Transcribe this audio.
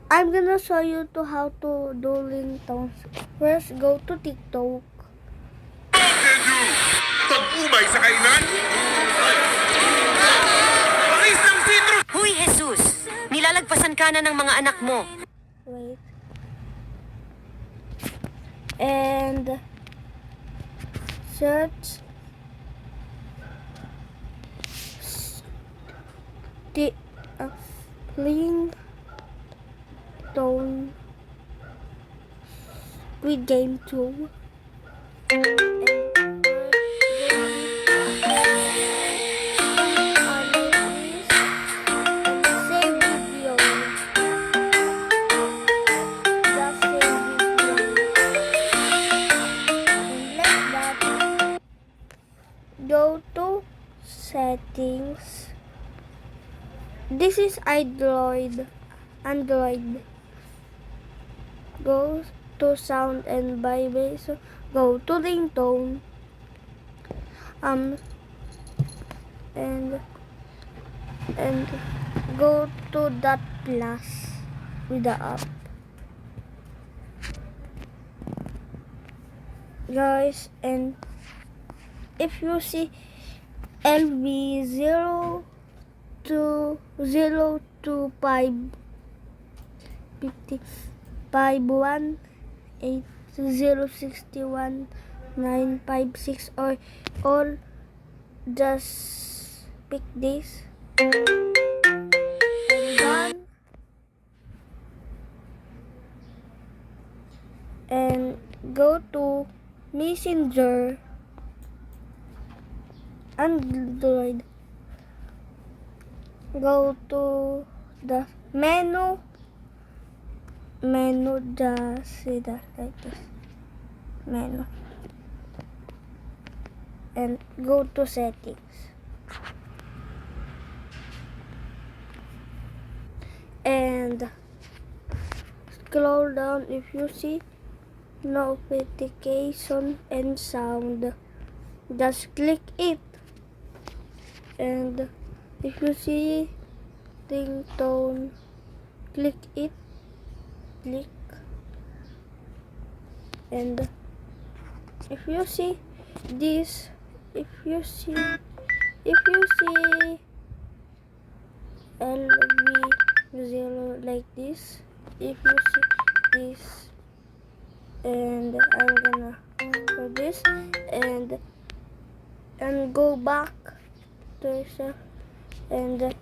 I'm gonna show you to how to do ringtones. First, go to TikTok. Pag-umay sa kainan? Pakis ng citrus! Huy, Jesus! Nilalagpasan ka na ng mga anak mo. Wait. And search the ringtone with game 2. Go to settings. This is Android. Go to sound and vibration. Go to ringtone. And go to that plus with the app. Guys, and if you see LV 0205518061 956 or all, just pick this and done, and go to Messenger Android. Go to the menu, just see that like this, menu, and go to settings, and scroll down. If you see notification and sound, just click it. And if you see ringtone, click it. And if you see this, if you see LV0 like this, if you see this, and I'm gonna do this and go back to yourself and